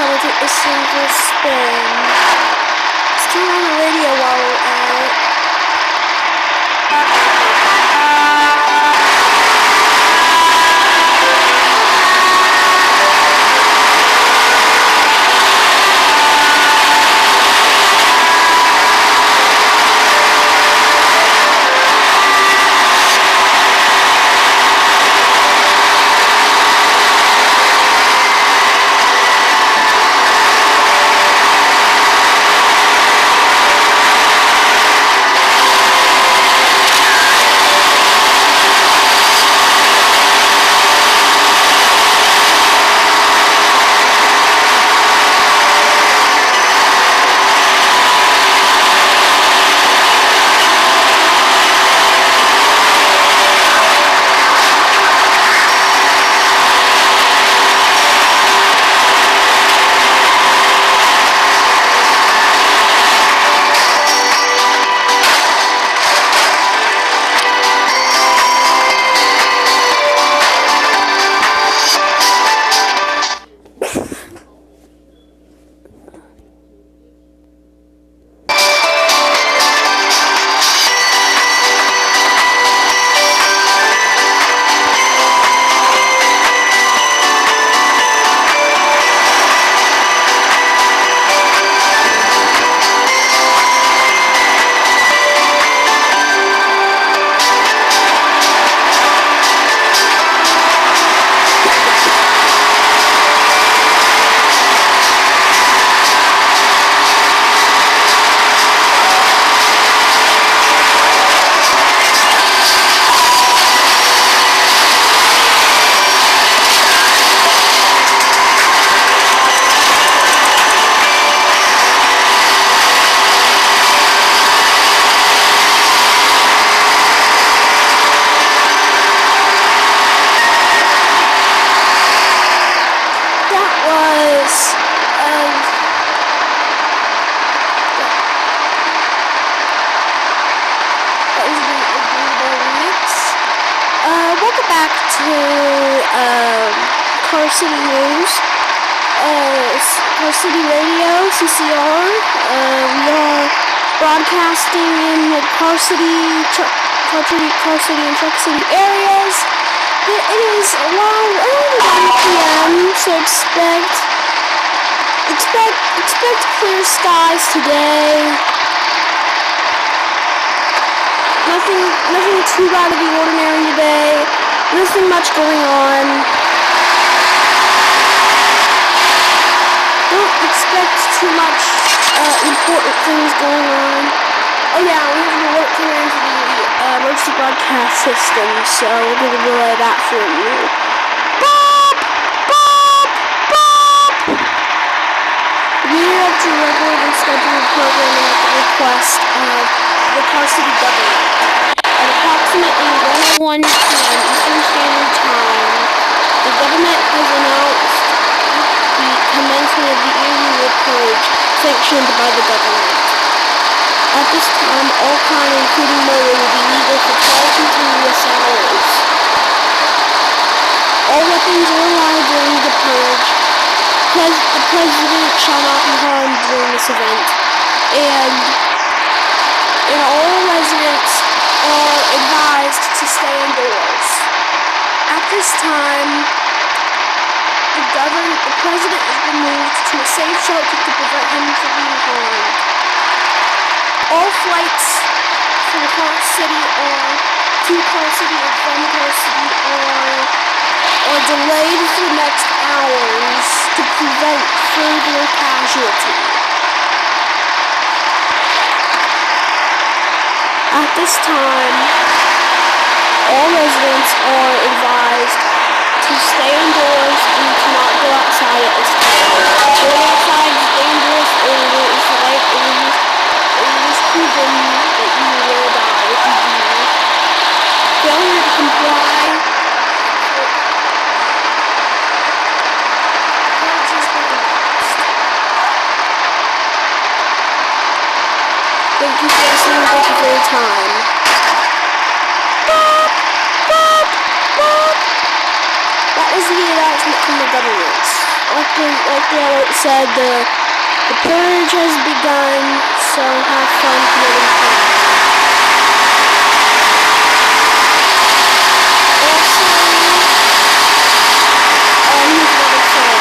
time to take this thing for a spin. Let's turn on the radio while we're at it. Car City News, Car City Radio, CCR. We are broadcasting in the Car City and Truck City areas. It is around 1 p.m., so expect clear skies today. Nothing too out of the ordinary today. Nothing much going on. Don't expect too much important things going on. Oh yeah, we have an alert coming into the emergency broadcast system, so we're going to relay that for you. Boop! Boop! Boop! We have to regularly schedule programming at the request of the Car City government. At approximately 1:01 p.m. Eastern Standard Time, the government has announced the commencement of the annual Purge sanctioned by the government. At this time, all crime, including murder, will be legal for 12 continuous hours. All weapons are allowed during the Purge. The president shall not be harmed during this event. And all residents are advised to stay indoors. At this time, the president has been moved to a safe shelter to prevent him from being harmed. All flights from Car City or to Car City or from Car City are delayed for the next hours to prevent further casualty. At this time, all residents are advised to stay indoors and to not go outside at this time. Going outside is dangerous and it is proven that you will die if you do. Failure to comply Thank you for listening. Thank you for your time. Boop, boop, boop. That was the announcement from the government. like the alert said, the purge has begun, so have fun committing crimes. Also, here's another song.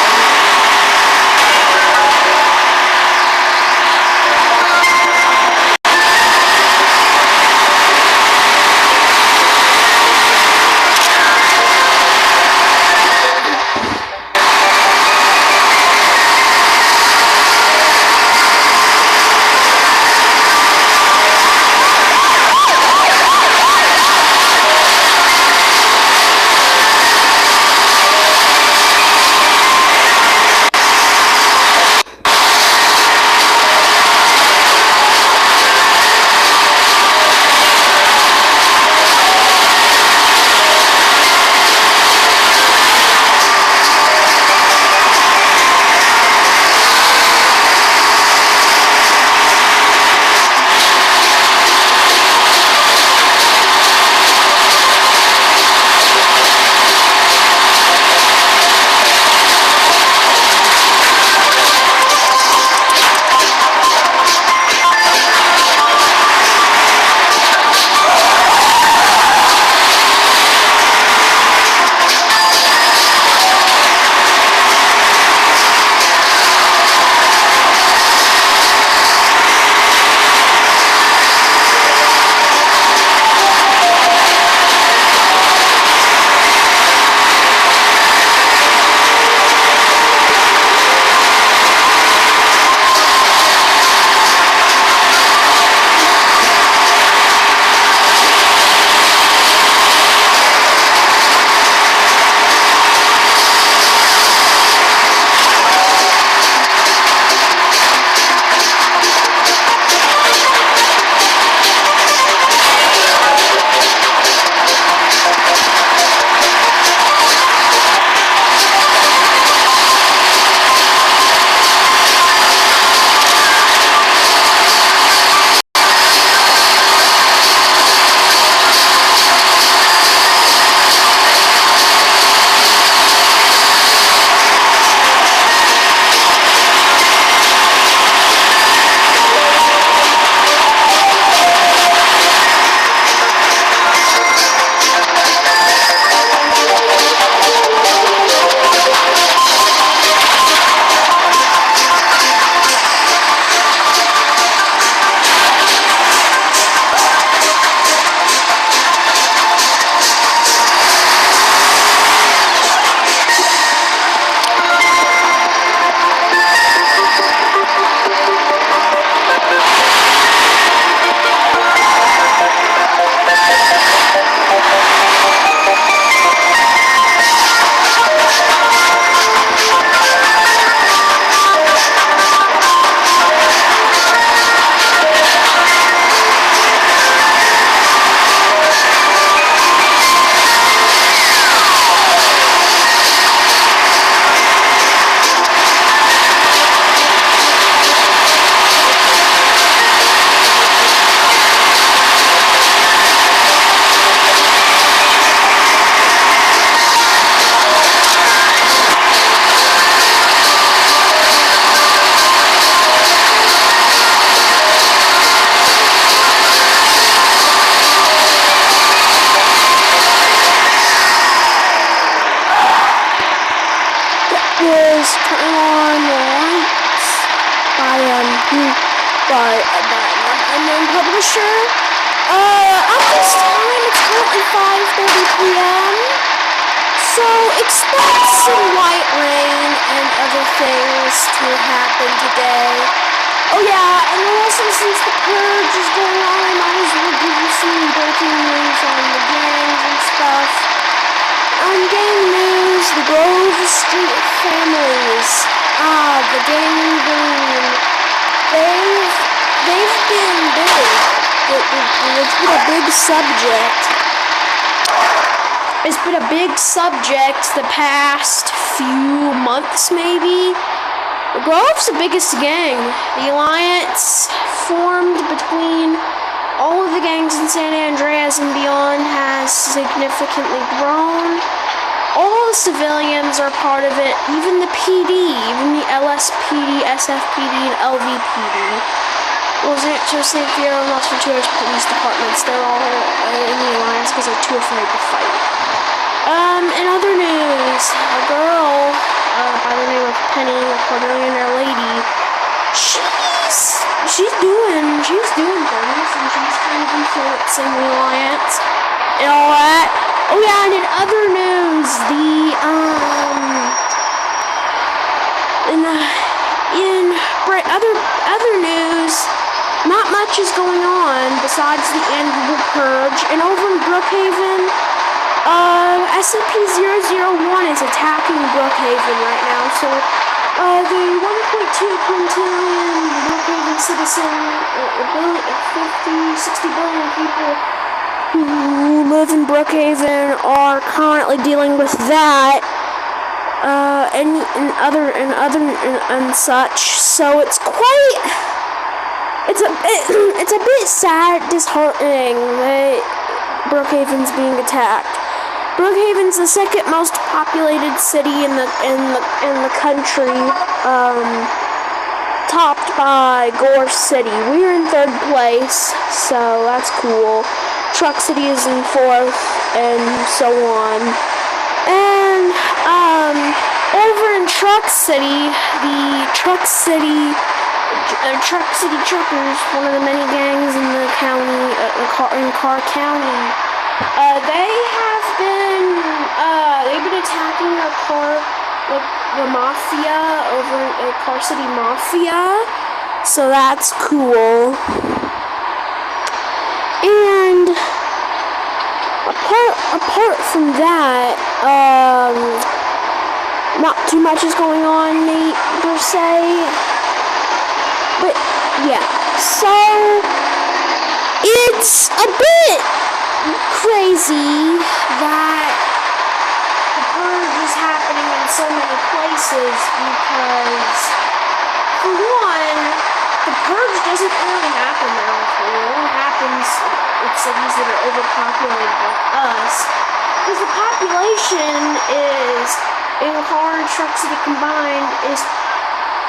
Was Turn On the Lights by an unknown publisher. At this time, it's currently 5:30 p.m. So expect some light rain and other things to happen today. Oh yeah, and also since the purge is going on, I might as well give you some breaking news on the gangs and stuff. On gang news, the Grove Street families, the gang boom, they've been big. It's been a big subject. It's been a big subject the past few months, maybe. The Grove's the biggest gang. The alliance formed between all of the gangs in San Andreas and beyond has significantly grown. All the civilians are part of it, even the PD, even the LSPD, SFPD, and LVPD. Los Angeles, San Fierro, and Los Venturas police departments, they're all in the alliance because they're too afraid to fight. In other news, a girl by the name of Penny, a Cornelian lady, she's doing things, and she's kind of influencing the alliance and all that. Oh yeah, and in other news, other news, not much is going on besides the annual Purge. And over in Brookhaven, SCP-001 is attacking Brookhaven right now. So, the 1.2 quintillion Brookhaven citizen, 60 billion people who live in Brookhaven are currently dealing with that, and such. So it's a bit sad, disheartening that Brookhaven's being attacked. Brookhaven's the second most populated city in the country, topped by Gore City. We're in 3rd place, so that's cool. Truck City is in 4th, and so on. And over in Truck City, the Truck City Truckers, one of the many gangs in the county, in Carr County, they've been attacking the mafia over in Carr City Mafia, so that's cool. And apart from that, not too much is going on, per se. But yeah, so it's a bit crazy that the Purge is happening in so many places because, for one, the Purge doesn't really happen there. It only happens in cities that are overpopulated like us, because the population is, in Carr and Truck City combined, is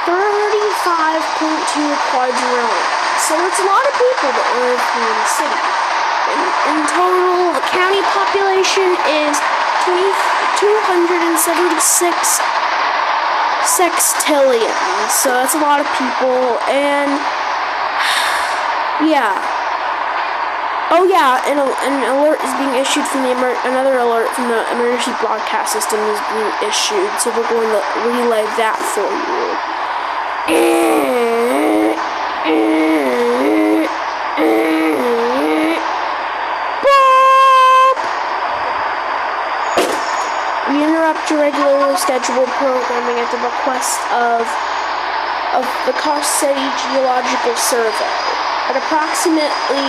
35.2 quadrillion. So it's a lot of people that live in the city. In total, the county population is 276 sextillion. So that's a lot of people, and yeah. Oh yeah, and an alert is being issued from another alert from the emergency broadcast system is being issued. So we're going to relay that for you. We interrupt your regularly scheduled programming at the request of the Carr City Geological Survey. At approximately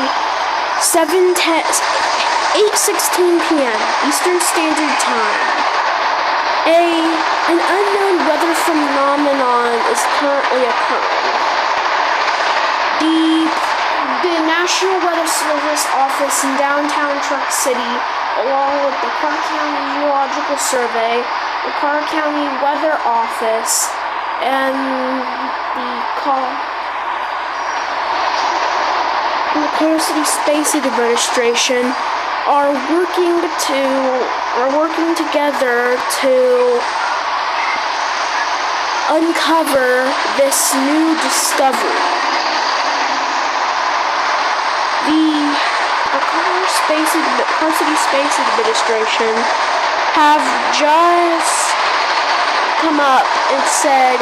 8:16 p.m. Eastern Standard Time, an unknown weather phenomenon is currently occurring. The National Weather Service office in downtown Truck City, along with the Carr County Geological Survey, the Carr County Weather Office, and the Carr City Space Administration are working together to uncover this new discovery. The Carr City Space Administration have just come up and said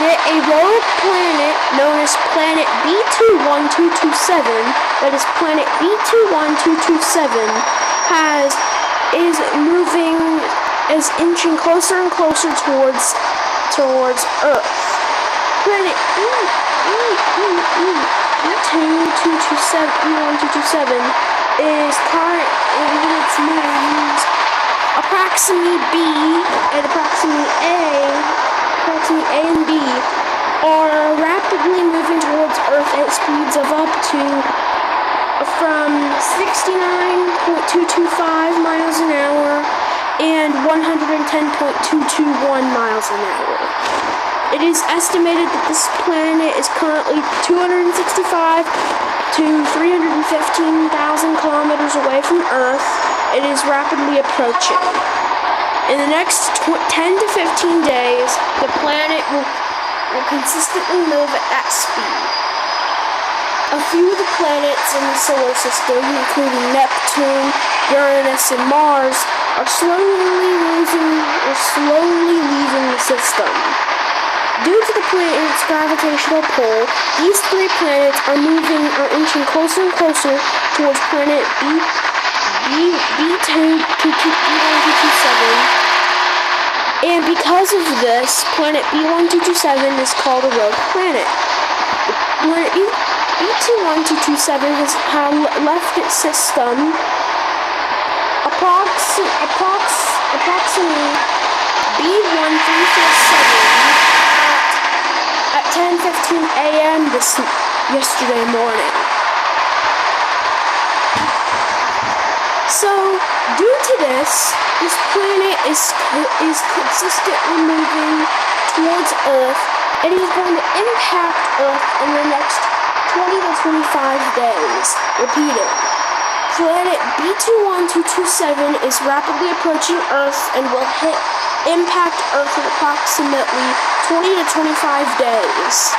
that a rogue planet known as planet B21227, that is planet B21227, is inching closer and closer towards Earth. Planet B1227 is current in its moons approximately B and approximately A and B are rapidly moving towards Earth at speeds of up to from 69.225 miles an hour and 110.221 miles an hour. It is estimated that this planet is currently 265 to 315,000 kilometers away from Earth. It is rapidly approaching. In the next 10 to 15 days, the planet will consistently move at that speed. A few of the planets in the solar system, including Neptune, Uranus, and Mars, are slowly leaving the system. Due to the planet's gravitational pull, these three planets are inching closer and closer towards planet B1227. And because of this, planet B1227 is called a rogue planet. Planet B21227 has left its system approximately B1347 at 10:15 a.m. yesterday morning. So, due to this planet is consistently moving towards Earth. It is going to impact Earth in the next 20 to 25 days. Repeating. Planet B21227 is rapidly approaching Earth and will impact Earth in approximately 20 to 25 days.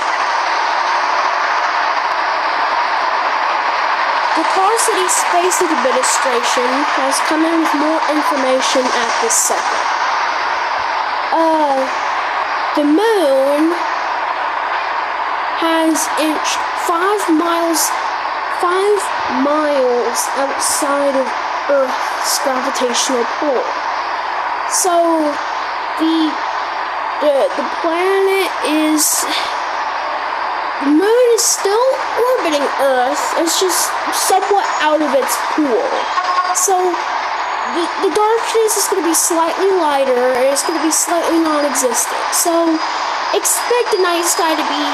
The Car City Space Administration has come in with more information at this second. The moon has inched 5 miles outside of Earth's gravitational pull. So the planet the moon is still orbiting Earth. It's just somewhat out of its pool. So the darkness is going to be slightly lighter, and it's going to be slightly non-existent. So expect the night sky to be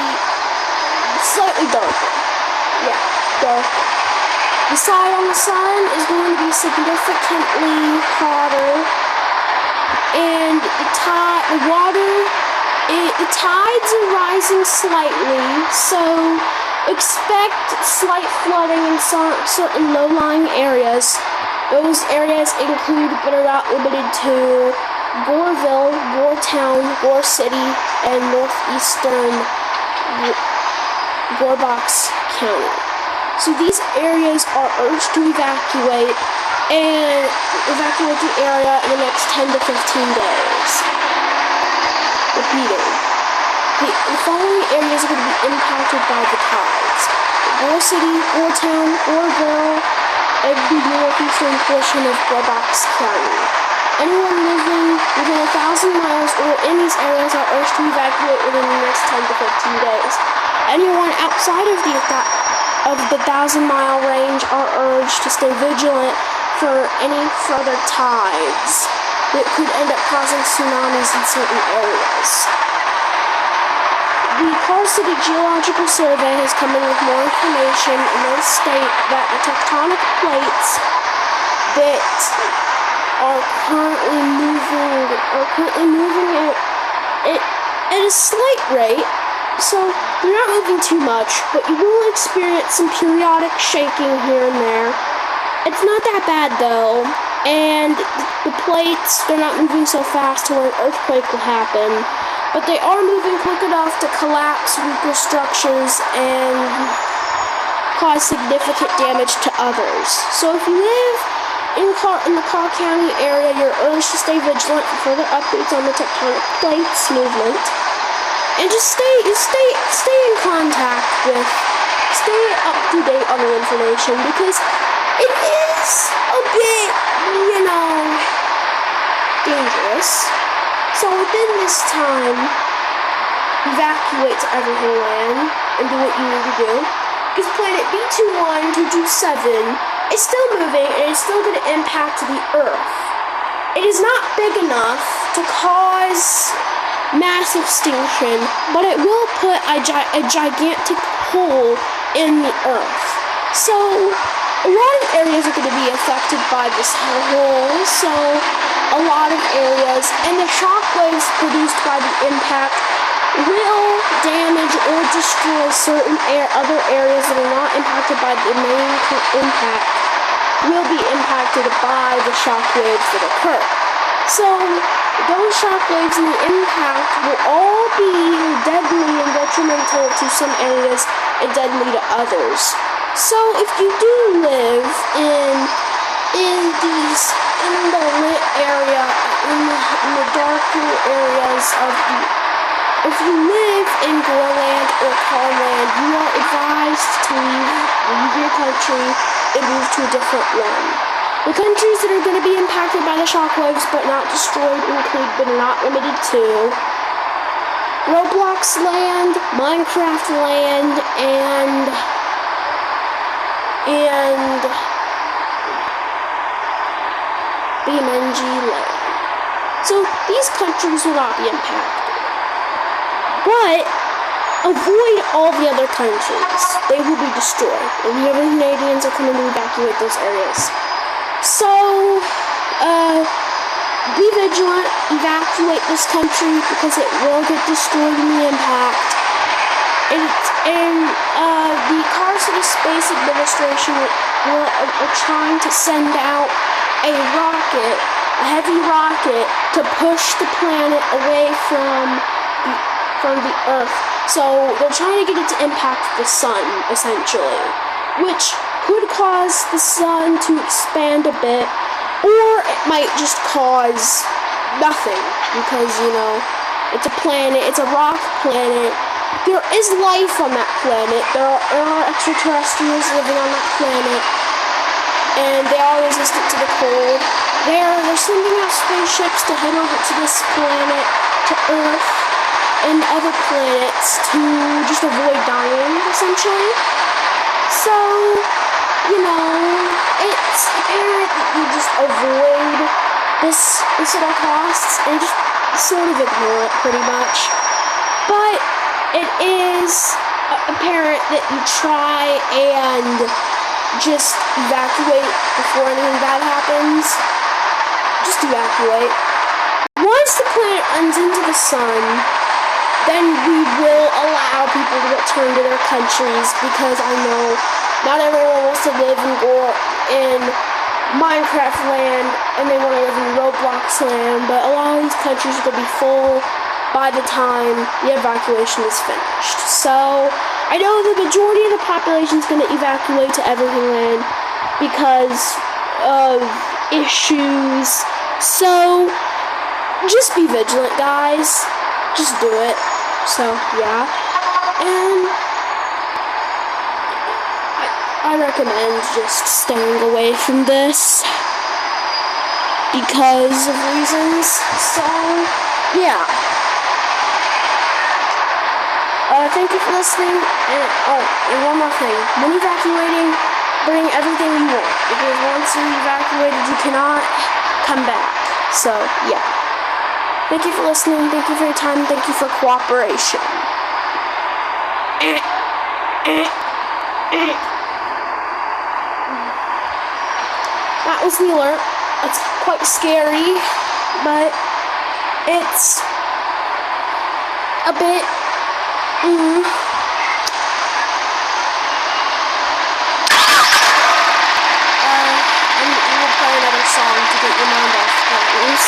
slightly darker. Yeah, darker. The side on the sun is going to be significantly hotter, and the tides are rising slightly, so expect slight flooding in certain low-lying areas. Those areas include, but are not limited to, Goreville, Goretown, Gore City, and northeastern Gorebox County. So these areas are urged to evacuate the area in the next 10 to 15 days. Repeating. The following areas are going to be impacted by the tides: Gore City, Goretown, Goreville, and the northeastern portion of Gorebox County. Anyone living within 1,000 miles or in these areas are urged to evacuate within the next 10 to 15 days. Anyone outside of the 1,000-mile range are urged to stay vigilant for any further tides that could end up causing tsunamis in certain areas. The Car City Geological Survey has come in with more information, and they state that the tectonic plates that are currently moving at a slight rate, so they're not moving too much, but you will experience some periodic shaking here and there. It's not that bad though, and the plates, they're not moving so fast to where an earthquake will happen, but they are moving quick enough to collapse weaker structures and cause significant damage to others. So if you live in the Carr County area, you're urged to stay vigilant for further updates on the tectonic plates movement, and just stay up to date on the information, because it is a bit, dangerous. So within this time, evacuate to Everything Land and do what you need to do, because planet B21227 is still moving and it's still going to impact the Earth. It is not big enough to cause mass extinction, but it will put a gigantic hole in the Earth. So a lot of areas are going to be affected by this hole, so a lot of areas, and the shockwaves produced by the impact will damage or destroy certain other areas that are not impacted by the main impact, will be impacted by the shockwaves that occur. So those shockwaves and the impact will all be deadly and detrimental to some areas and deadly to others. So if you do live in the lit area, in the darker areas of the, if you live in Gorland or Farmland, you are advised to leave your country and move to a different one. The countries that are going to be impacted by the shockwaves but not destroyed include, but are not limited to, Roblox land, Minecraft land, and BeamNG land. So these countries will not be impacted. But avoid all the other countries. They will be destroyed. And the other Canadians are coming to evacuate those areas. So, be vigilant, evacuate this country because it will get destroyed in the impact. And the Carson Space Administration are trying to send out a rocket, a heavy rocket, to push the planet away from the Earth. So they're trying to get it to impact the sun, essentially, which could cause the sun to expand a bit, or it might just cause nothing, because, you know, it's a planet, it's a rock planet. There is life on that planet. There are extraterrestrials living on that planet, and they are resistant to the cold. They're sending out spaceships to head over to this planet, to Earth, and other planets to just avoid dying, essentially. So, you know, it's apparent that you just avoid this at all costs and just sort of ignore it pretty much. But it is apparent that you try and just evacuate before anything bad happens. Just evacuate. Once the planet runs into the sun, then we will allow people to return to their countries, because I know not everyone wants to live in Minecraft land and they want to live in Roblox land, but a lot of these countries will be full by the time the evacuation is finished. So I know the majority of the population is going to evacuate to Evergreen Land because of issues. So just be vigilant, guys. Just do it. So yeah, and I recommend just staying away from this because of reasons. So yeah, thank you for listening. And one more thing: when evacuating, bring everything you want, because once you're evacuated, you cannot come back. So yeah. Thank you for listening, thank you for your time, thank you for cooperation. That was the alert. It's quite scary, but it's a bit, and we'll play another song to get your mind off things.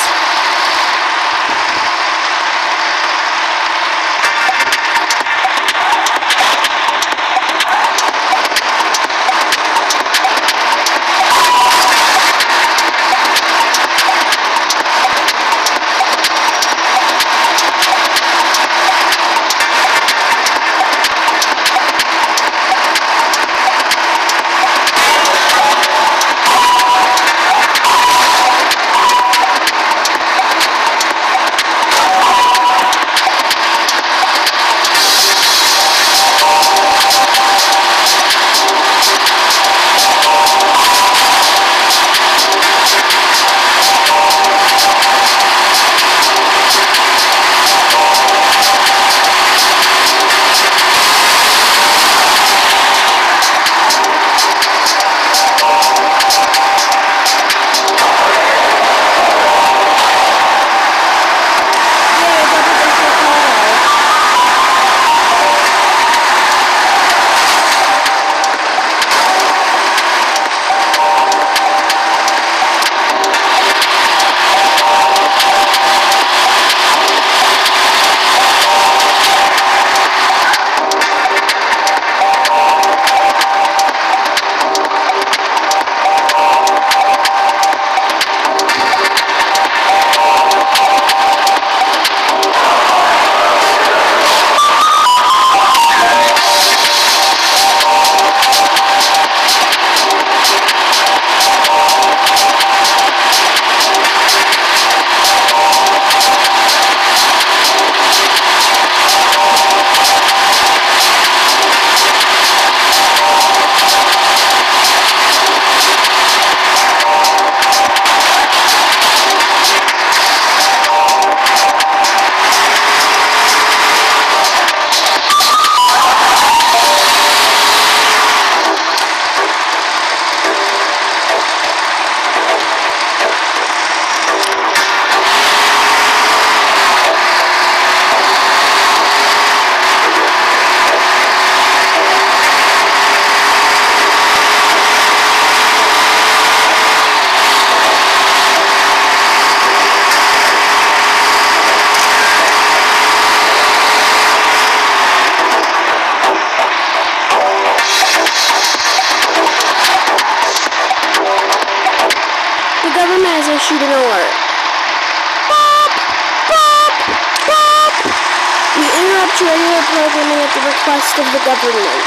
to regular programming at the request of the government.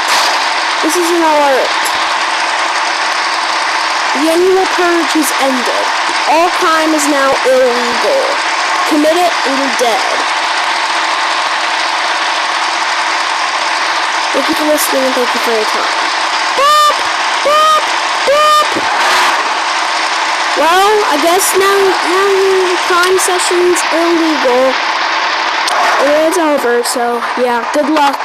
This is an alert. The annual purge has ended. All crime is now illegal. Commit it and you're dead. Thank you for listening and thank you for your time. Boop! Boop! Boop! Well, I guess now the crime session's illegal. It's over, so yeah, good luck.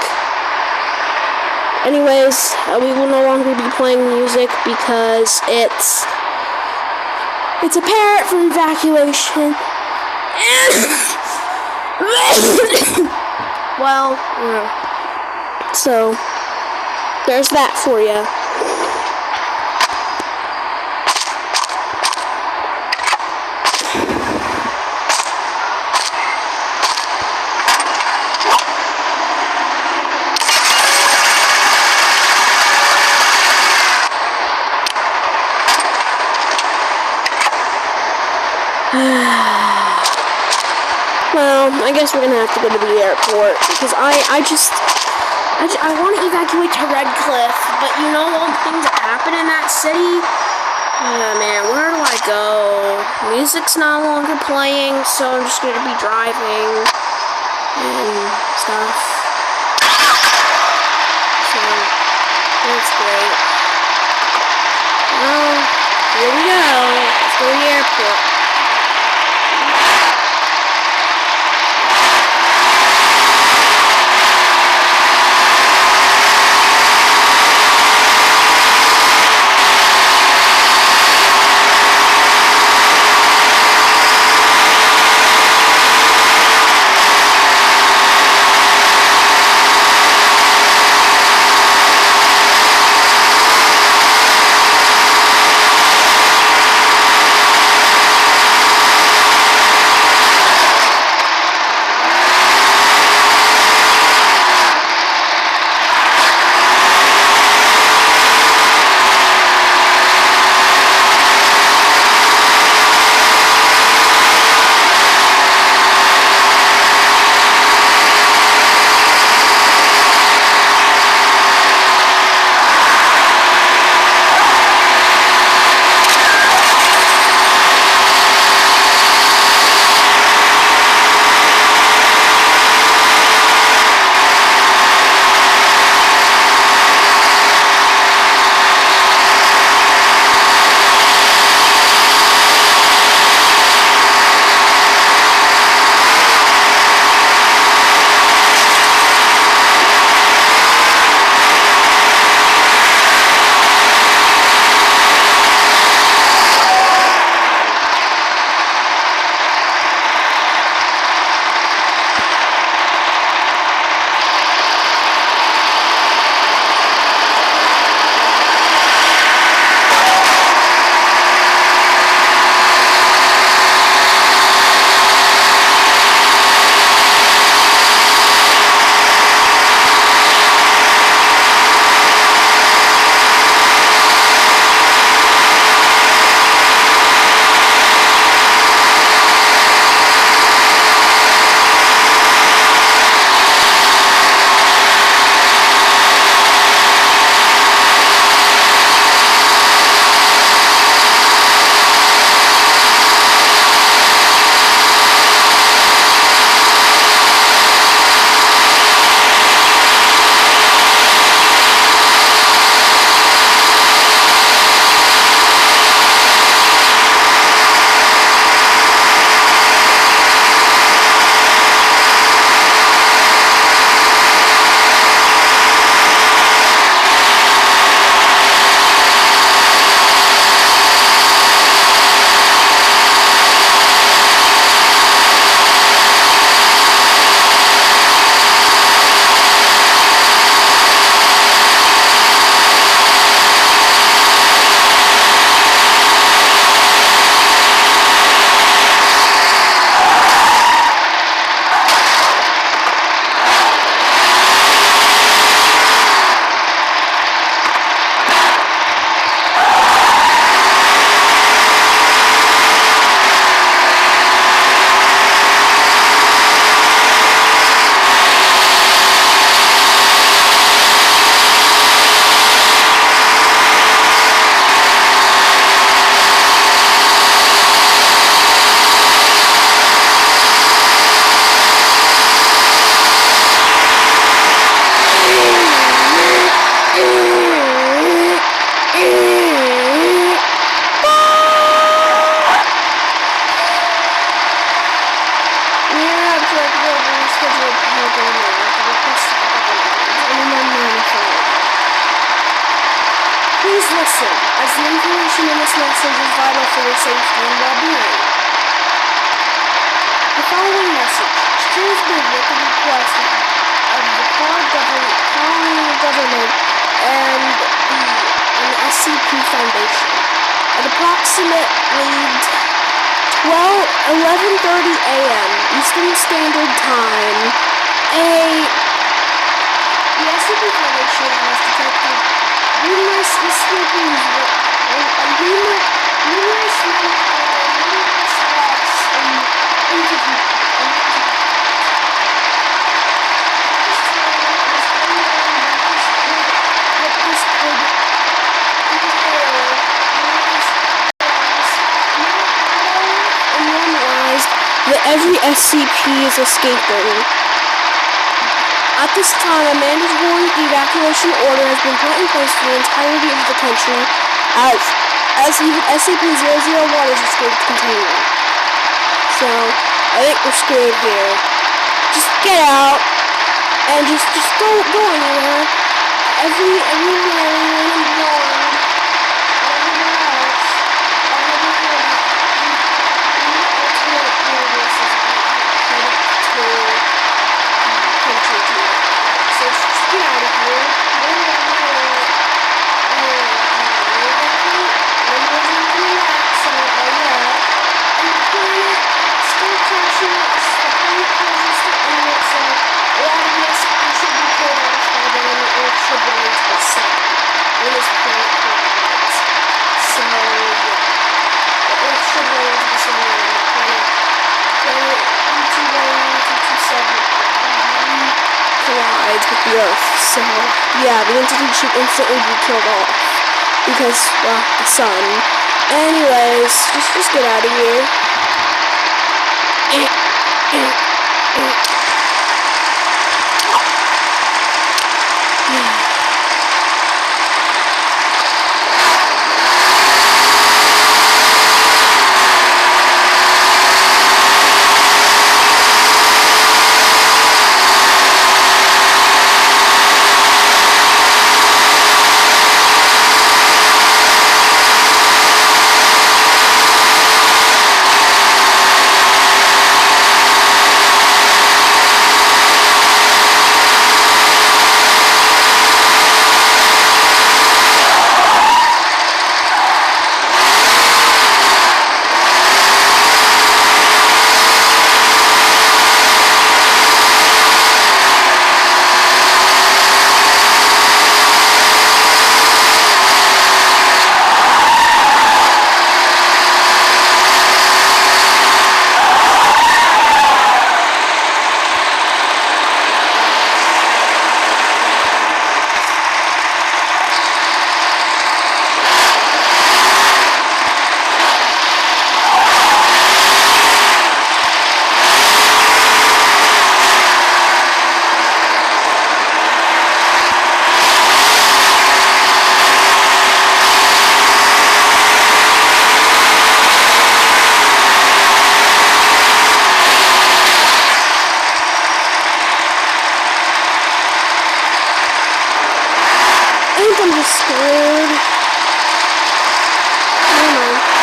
Anyways, we will no longer be playing music because it's a parrot for evacuation. Well, so there's that for you. Well, I guess we're gonna have to go to the airport because I want to evacuate to Redcliffe, but you know all the things that happen in that city? Oh man, where do I go? Music's no longer playing, so I'm just gonna be driving and stuff. So, that's great. Well, here we go. Let's go to the airport. Please listen, as the information in this message is vital for your safety and well-being. The following message shares with the request of the colonial government and the SCP Foundation. At approximately 11:30 a.m. Eastern Standard Time, the SCP Foundation has detected numerous escapees numerous threats into the that every SCP is escaping. At this time, a mandatory evacuation order has been put in place for the entirety of the country as even SCP-001 is escaped containment. So, I think we're screwed here. Just get out and just don't go anywhere. Everyone gone. With the Earth, so yeah, the entity should instantly be killed off because, well, the sun. Anyways, just get out of here. I'm just screwed. Never mind.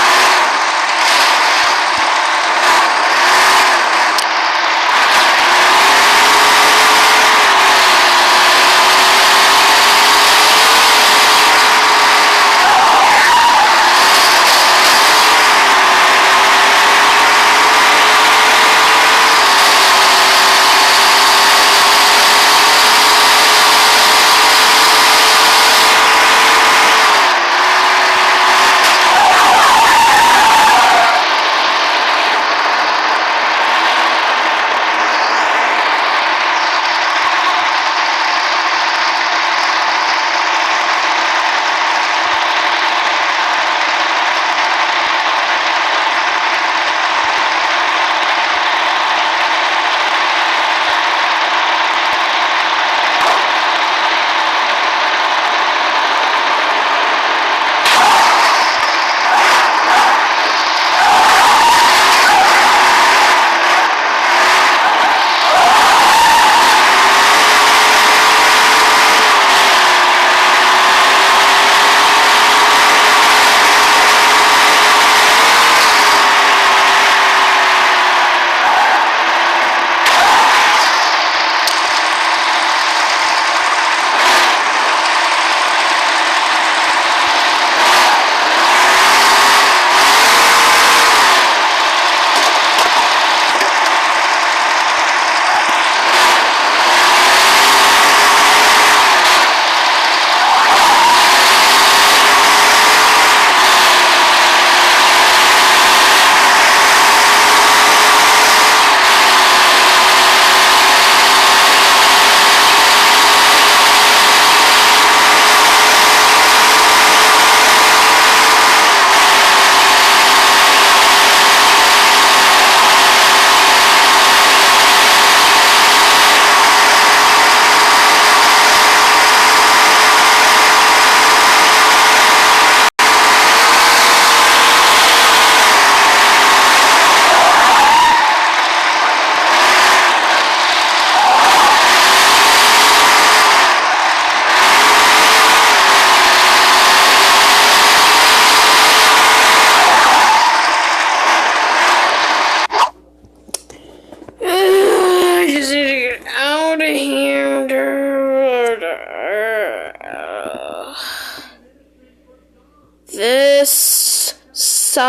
This sucks.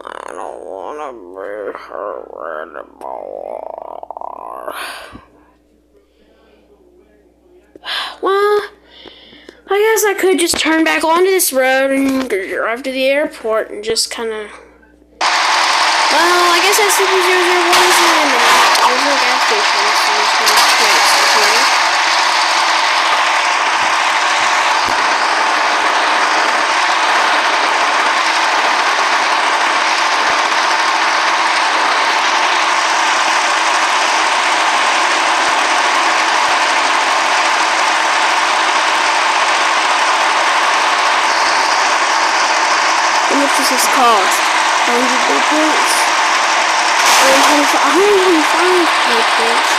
I don't want to be here anymore. Well, I guess I could just turn back onto this road and drive to the airport and just kind of... Well, I guess that's Super 001 is the end of that. There's no gas station, so I'm just going to straight here. How much does this cost? 100 points. 125 points.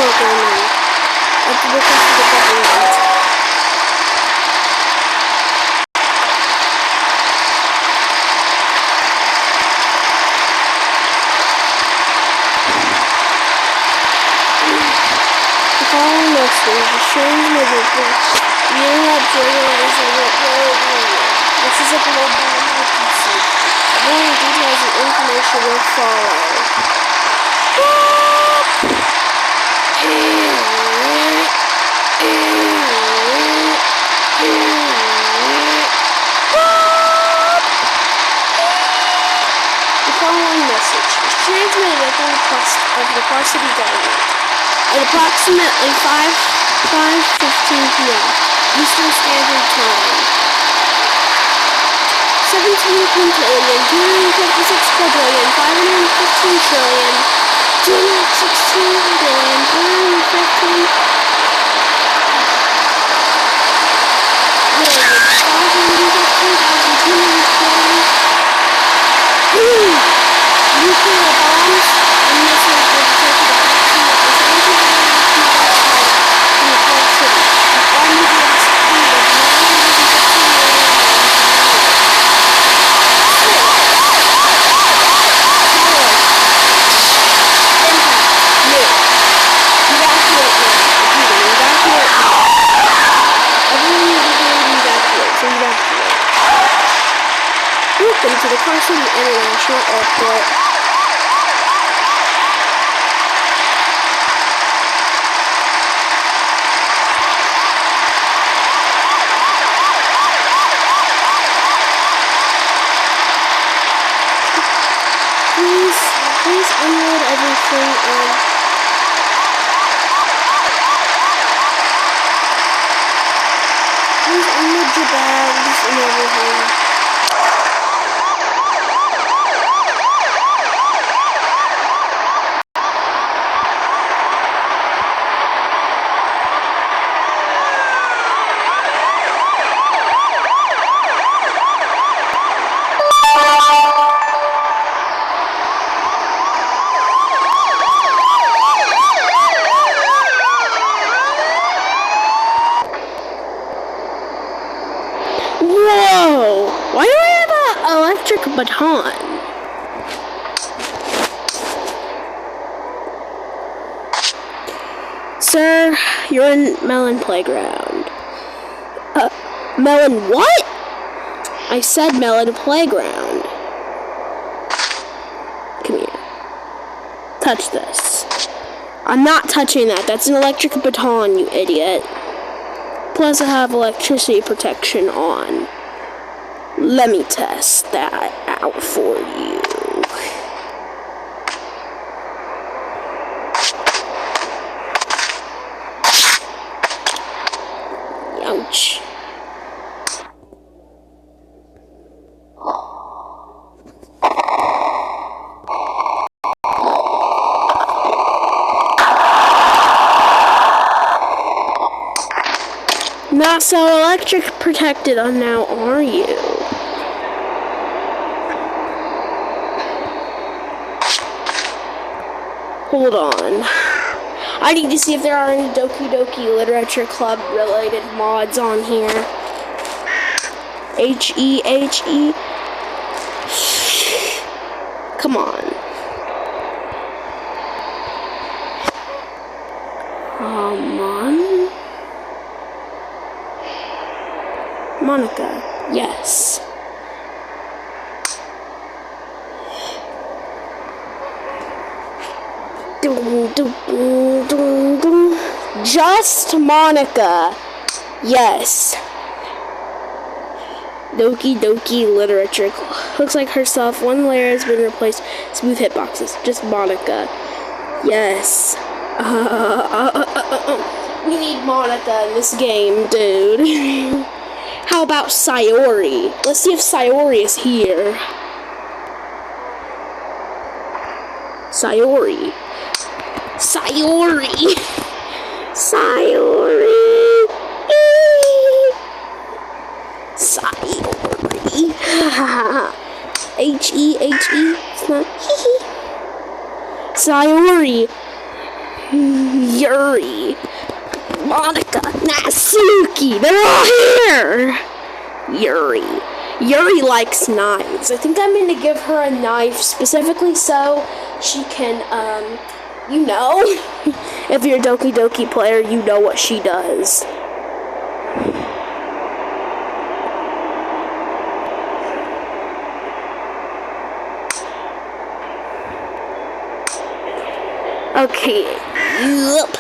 programming at the request of the government. The following message is showing my difference. Meeting up generators are what this is a global emergency. More details and information will follow. The following message is transmitted at the request of the varsity government at approximately 5:15 p.m. Eastern Standard Time. 17 quintillion, 256 quadrillion, 515 trillion, 216 billion, 215 nuclear bombs and missiles were detected Carson International Airport. Please unload everything and please unload your bags and everything. Whoa! Why do I have an electric baton? Sir, you're in Melon Playground. Melon what? I said Melon Playground. Come here. Touch this. I'm not touching that. That's an electric baton, you idiot. Plus I have electricity protection on. Let me test that out for you. Ouch. Not so electric protected on now, are you? Hold on. I need to see if there are any Doki Doki Literature Club related mods on here. H-E-H-E. Come on. Monica, yes. Just Monica, yes. Doki Doki Literature. Looks like herself. One layer has been replaced. Smooth hitboxes. Just Monica, yes. We need Monica in this game, dude. How about Sayori? Let's see if Sayori is here. Sayori. Sayori. Sayori. Sayori. H-E-H-E. It's not hee-hee. Sayori. Yuri. Monica, Natsuki, they're all here! Yuri likes knives. I think I'm gonna give her a knife specifically so she can, you know, if you're a Doki Doki player, you know what she does. Okay, yep.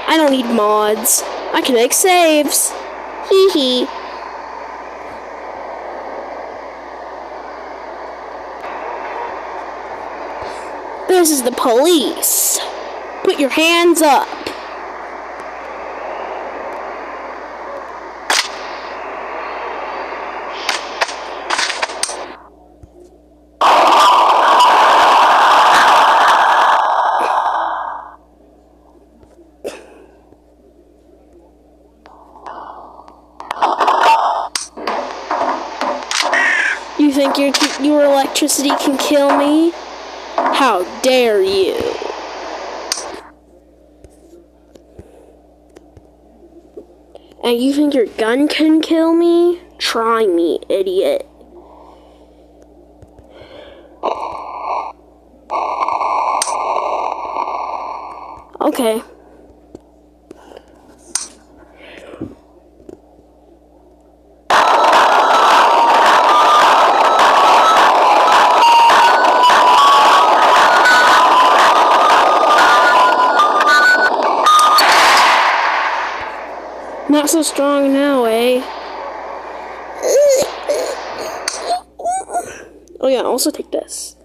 I don't need mods. I can make saves. Hee hee. This is the police. Put your hands up. You think your electricity can kill me? How dare you? And you think your gun can kill me? Try me, idiot. Okay. not so strong now, eh? Oh yeah, also take this.